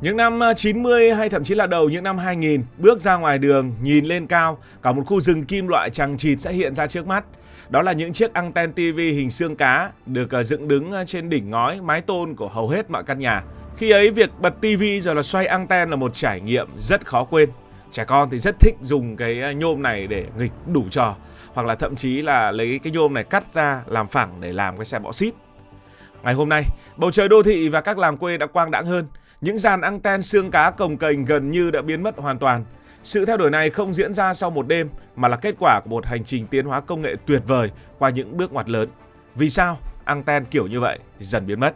Những năm 90 hay thậm chí là đầu những năm 2000, bước ra ngoài đường, nhìn lên cao, cả một khu rừng kim loại chằng chịt sẽ hiện ra trước mắt. Đó là những chiếc anten TV hình xương cá được dựng đứng trên đỉnh ngói, mái tôn của hầu hết mọi căn nhà. Khi ấy, việc bật TV rồi là xoay anten là một trải nghiệm rất khó quên. Trẻ con thì rất thích dùng cái nhôm này để nghịch đủ trò, hoặc là thậm chí là lấy cái nhôm này cắt ra làm phẳng để làm cái xe bọ xít. Ngày hôm nay, bầu trời đô thị và các làng quê đã quang đãng hơn. Những dàn anten xương cá cồng kềnh gần như đã biến mất hoàn toàn. Sự theo đuổi này không diễn ra sau một đêm mà là kết quả của một hành trình tiến hóa công nghệ tuyệt vời qua những bước ngoặt lớn. Vì sao anten kiểu như vậy dần biến mất?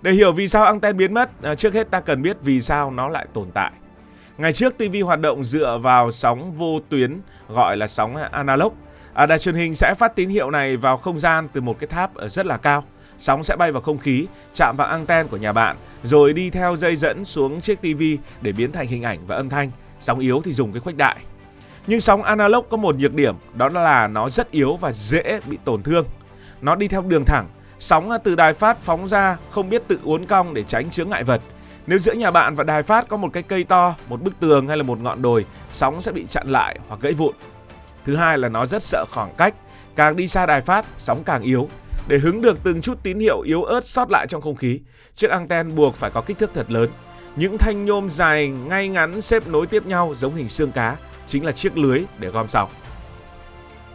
Để hiểu vì sao anten biến mất, trước hết ta cần biết vì sao nó lại tồn tại. Ngày trước TV hoạt động dựa vào sóng vô tuyến gọi là sóng analog. Đài truyền hình sẽ phát tín hiệu này vào không gian từ một cái tháp rất là cao. Sóng sẽ bay vào không khí, chạm vào anten của nhà bạn, rồi đi theo dây dẫn xuống chiếc TV để biến thành hình ảnh và âm thanh. Sóng yếu thì dùng cái khuếch đại. Nhưng sóng analog có một nhược điểm, đó là nó rất yếu và dễ bị tổn thương. Nó đi theo đường thẳng, sóng từ đài phát phóng ra không biết tự uốn cong để tránh chướng ngại vật. Nếu giữa nhà bạn và đài phát có một cái cây to, một bức tường hay là một ngọn đồi, sóng sẽ bị chặn lại hoặc gãy vụn. Thứ hai là nó rất sợ khoảng cách, càng đi xa đài phát, sóng càng yếu. Để hứng được từng chút tín hiệu yếu ớt sót lại trong không khí, chiếc anten buộc phải có kích thước thật lớn. Những thanh nhôm dài ngay ngắn xếp nối tiếp nhau giống hình xương cá chính là chiếc lưới để gom sóng.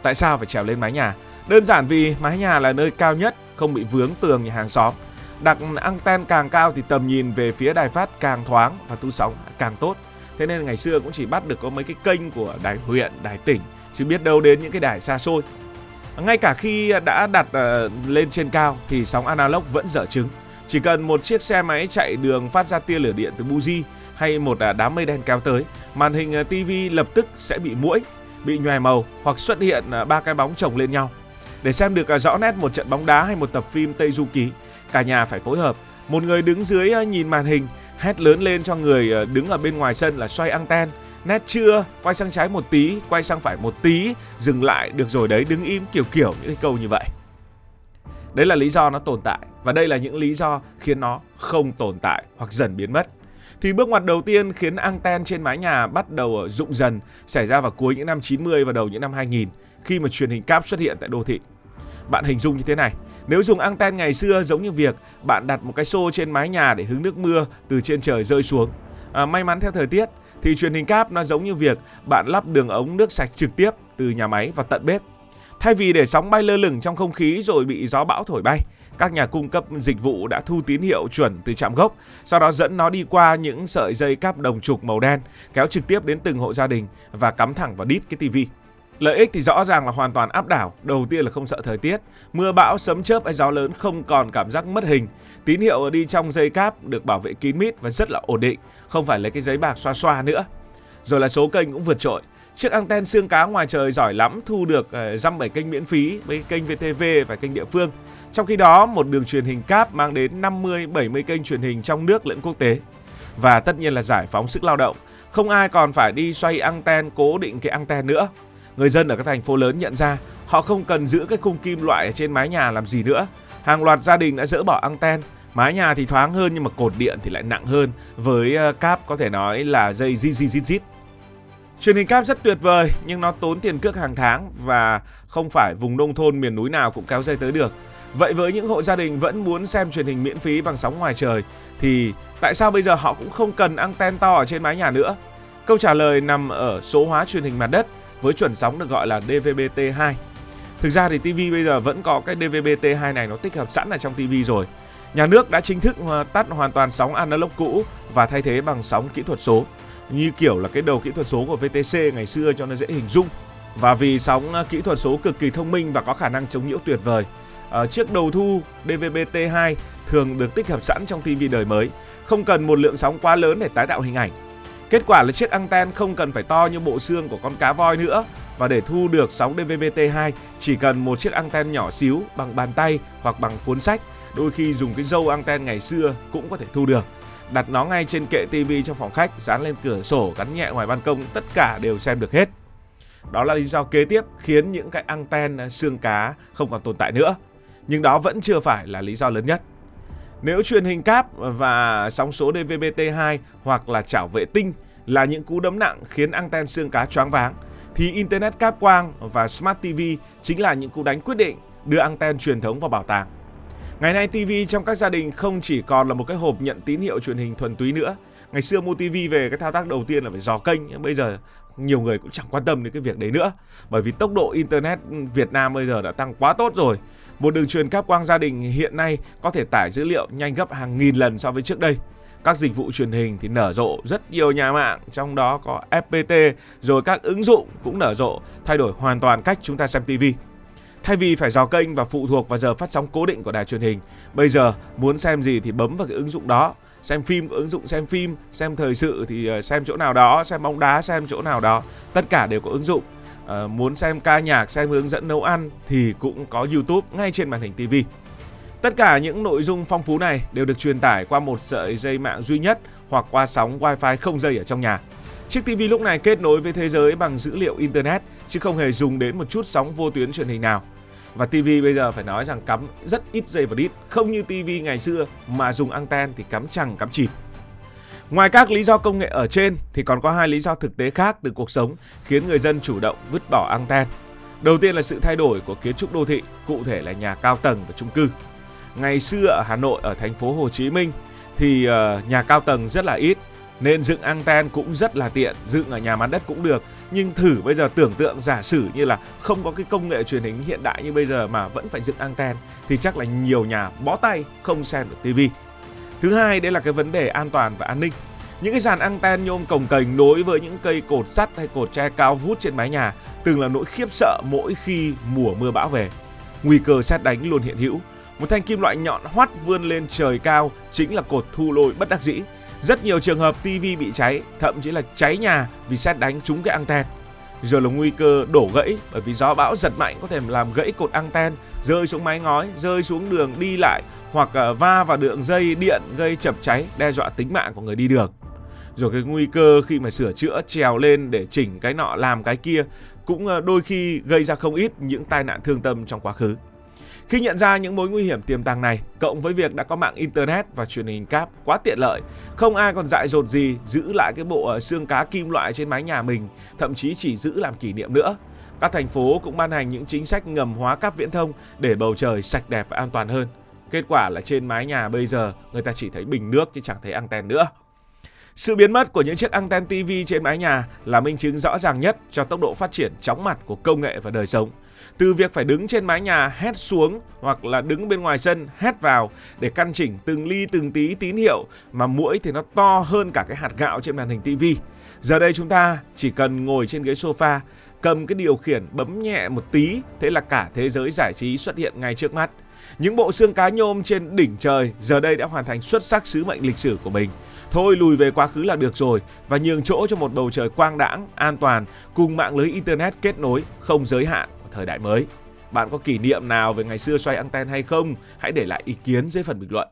Tại sao phải trèo lên mái nhà? Đơn giản vì mái nhà là nơi cao nhất, không bị vướng tường nhà hàng xóm. Đặt anten càng cao thì tầm nhìn về phía đài phát càng thoáng và thu sóng càng tốt. Thế nên ngày xưa cũng chỉ bắt được có mấy cái kênh của đài huyện, đài tỉnh, chứ biết đâu đến những cái đài xa xôi. Ngay cả khi đã đặt lên trên cao thì sóng analog vẫn dở chứng. Chỉ cần một chiếc xe máy chạy đường phát ra tia lửa điện từ buji hay một đám mây đen kéo tới, màn hình TV lập tức sẽ bị muỗi, bị nhòe màu hoặc xuất hiện ba cái bóng chồng lên nhau. Để xem được rõ nét một trận bóng đá hay một tập phim Tây Du Ký, cả nhà phải phối hợp. Một người đứng dưới nhìn màn hình, hét lớn lên cho người đứng ở bên ngoài sân là xoay anten. Nét chưa, quay sang trái một tí, quay sang phải một tí, dừng lại, được rồi đấy, đứng im, kiểu những cái câu như vậy. Đấy là lý do nó tồn tại, và đây là những lý do khiến nó không tồn tại hoặc dần biến mất. Thì bước ngoặt đầu tiên khiến anten trên mái nhà bắt đầu rụng dần xảy ra vào cuối những năm 90 và đầu những năm 2000 khi mà truyền hình cáp xuất hiện tại đô thị. Bạn hình dung như thế này, nếu dùng anten ngày xưa giống như việc bạn đặt một cái xô trên mái nhà để hứng nước mưa từ trên trời rơi xuống. May mắn theo thời tiết thì truyền hình cáp nó giống như việc bạn lắp đường ống nước sạch trực tiếp từ nhà máy vào tận bếp. Thay vì để sóng bay lơ lửng trong không khí rồi bị gió bão thổi bay, các nhà cung cấp dịch vụ đã thu tín hiệu chuẩn từ trạm gốc, sau đó dẫn nó đi qua những sợi dây cáp đồng trục màu đen, kéo trực tiếp đến từng hộ gia đình và cắm thẳng vào đít cái tivi. Lợi ích thì rõ ràng là hoàn toàn áp đảo. Đầu tiên là không sợ thời tiết, mưa bão, sấm chớp hay gió lớn không còn cảm giác mất hình. Tín hiệu đi trong dây cáp được bảo vệ kín mít và rất là ổn định, không phải lấy cái giấy bạc xoa xoa nữa. Rồi là số kênh cũng vượt trội. Chiếc anten xương cá ngoài trời giỏi lắm, thu được dăm 7 kênh miễn phí với kênh VTV và kênh địa phương. Trong khi đó, một đường truyền hình cáp mang đến 50-70 kênh truyền hình trong nước lẫn quốc tế. Và tất nhiên là giải phóng sức lao động. Không ai còn phải đi xoay anten, cố định cái anten nữa. Người dân ở các thành phố lớn nhận ra họ không cần giữ cái khung kim loại ở trên mái nhà làm gì nữa. Hàng loạt gia đình đã dỡ bỏ anten. Mái nhà thì thoáng hơn nhưng mà cột điện thì lại nặng hơn, với cáp có thể nói là dây zit. Truyền hình cáp rất tuyệt vời nhưng nó tốn tiền cước hàng tháng và không phải vùng nông thôn miền núi nào cũng kéo dây tới được. Vậy với những hộ gia đình vẫn muốn xem truyền hình miễn phí bằng sóng ngoài trời thì tại sao bây giờ họ cũng không cần anten to ở trên mái nhà nữa? Câu trả lời nằm ở số hóa truyền hình mặt đất với chuẩn sóng được gọi là DVB-T2. Thực ra thì TV bây giờ vẫn có cái DVB-T2 này nó tích hợp sẵn ở trong TV rồi. Nhà nước đã chính thức tắt hoàn toàn sóng analog cũ và thay thế bằng sóng kỹ thuật số, như kiểu là cái đầu kỹ thuật số của VTC ngày xưa cho nó dễ hình dung. Và vì sóng kỹ thuật số cực kỳ thông minh và có khả năng chống nhiễu tuyệt vời, chiếc đầu thu DVB-T2 thường được tích hợp sẵn trong TV đời mới, không cần một lượng sóng quá lớn để tái tạo hình ảnh. Kết quả là chiếc anten không cần phải to như bộ xương của con cá voi nữa, và để thu được sóng DVB-T2 chỉ cần một chiếc anten nhỏ xíu bằng bàn tay hoặc bằng cuốn sách, đôi khi dùng cái râu anten ngày xưa cũng có thể thu được. Đặt nó ngay trên kệ TV trong phòng khách, dán lên cửa sổ, gắn nhẹ ngoài ban công, tất cả đều xem được hết. Đó là lý do kế tiếp khiến những cái anten xương cá không còn tồn tại nữa. Nhưng đó vẫn chưa phải là lý do lớn nhất. Nếu truyền hình cáp và sóng số DVB-T2 hoặc là chảo vệ tinh là những cú đấm nặng khiến anten xương cá choáng váng, thì Internet cáp quang và Smart TV chính là những cú đánh quyết định đưa anten truyền thống vào bảo tàng. Ngày nay TV trong các gia đình không chỉ còn là một cái hộp nhận tín hiệu truyền hình thuần túy nữa. Ngày xưa mua TV về, cái thao tác đầu tiên là phải dò kênh, nhưng bây giờ nhiều người cũng chẳng quan tâm đến cái việc đấy nữa. Bởi vì tốc độ Internet Việt Nam bây giờ đã tăng quá tốt rồi. Một đường truyền cáp quang gia đình hiện nay có thể tải dữ liệu nhanh gấp hàng nghìn lần so với trước đây. Các dịch vụ truyền hình thì nở rộ rất nhiều nhà mạng, trong đó có FPT, rồi các ứng dụng cũng nở rộ, thay đổi hoàn toàn cách chúng ta xem TV. Thay vì phải dò kênh và phụ thuộc vào giờ phát sóng cố định của đài truyền hình, bây giờ muốn xem gì thì bấm vào cái ứng dụng đó. Xem phim có ứng dụng xem phim, xem thời sự thì xem chỗ nào đó, xem bóng đá xem chỗ nào đó, tất cả đều có ứng dụng. Muốn xem ca nhạc, xem hướng dẫn nấu ăn thì cũng có YouTube ngay trên màn hình TV. Tất cả những nội dung phong phú này đều được truyền tải qua một sợi dây mạng duy nhất hoặc qua sóng Wi-Fi không dây ở trong nhà. Chiếc TV lúc này kết nối với thế giới bằng dữ liệu Internet chứ không hề dùng đến một chút sóng vô tuyến truyền hình nào. Và TV bây giờ phải nói rằng cắm rất ít dây và đít, không như TV ngày xưa mà dùng anten thì cắm chằng cắm chịt. Ngoài các lý do công nghệ ở trên thì còn có hai lý do thực tế khác từ cuộc sống khiến người dân chủ động vứt bỏ anten. Đầu tiên là sự thay đổi của kiến trúc đô thị, cụ thể là nhà cao tầng và chung cư. Ngày xưa ở Hà Nội, ở thành phố Hồ Chí Minh thì nhà cao tầng rất là ít nên dựng anten cũng rất là tiện, dựng ở nhà mặt đất cũng được. Nhưng thử bây giờ tưởng tượng giả sử như là không có cái công nghệ truyền hình hiện đại như bây giờ mà vẫn phải dựng anten thì chắc là nhiều nhà bó tay không xem được TV. Thứ hai, đấy là cái vấn đề an toàn và an ninh. Những cái dàn anten nhôm cồng kềnh nối với những cây cột sắt hay cột tre cao vút trên mái nhà từng là nỗi khiếp sợ mỗi khi mùa mưa bão về. Nguy cơ sét đánh luôn hiện hữu. Một thanh kim loại nhọn hoắt vươn lên trời cao chính là cột thu lôi bất đắc dĩ. Rất nhiều trường hợp TV bị cháy, thậm chí là cháy nhà vì sét đánh trúng cái anten. Rồi là nguy cơ đổ gãy, bởi vì gió bão giật mạnh có thể làm gãy cột anten, rơi xuống mái ngói, rơi xuống đường đi lại hoặc va vào đường dây điện gây chập cháy, đe dọa tính mạng của người đi đường. Rồi cái nguy cơ khi mà sửa chữa trèo lên để chỉnh cái nọ làm cái kia cũng đôi khi gây ra không ít những tai nạn thương tâm trong quá khứ. Khi nhận ra những mối nguy hiểm tiềm tàng này, cộng với việc đã có mạng Internet và truyền hình cáp quá tiện lợi, không ai còn dại dột gì giữ lại cái bộ xương cá kim loại trên mái nhà mình, thậm chí chỉ giữ làm kỷ niệm nữa. Các thành phố cũng ban hành những chính sách ngầm hóa cáp viễn thông để bầu trời sạch đẹp và an toàn hơn. Kết quả là trên mái nhà bây giờ người ta chỉ thấy bình nước chứ chẳng thấy anten nữa. Sự biến mất của những chiếc anten TV trên mái nhà là minh chứng rõ ràng nhất cho tốc độ phát triển chóng mặt của công nghệ và đời sống. Từ việc phải đứng trên mái nhà hét xuống hoặc là đứng bên ngoài sân hét vào để căn chỉnh từng ly từng tí tín hiệu mà muỗi thì nó to hơn cả cái hạt gạo trên màn hình TV. Giờ đây chúng ta chỉ cần ngồi trên ghế sofa, cầm cái điều khiển bấm nhẹ một tí, thế là cả thế giới giải trí xuất hiện ngay trước mắt. Những bộ xương cá nhôm trên đỉnh trời giờ đây đã hoàn thành xuất sắc sứ mệnh lịch sử của mình. Thôi lùi về quá khứ là được rồi và nhường chỗ cho một bầu trời quang đãng, an toàn cùng mạng lưới Internet kết nối không giới hạn của thời đại mới. Bạn có kỷ niệm nào về ngày xưa xoay anten hay không? Hãy để lại ý kiến dưới phần bình luận.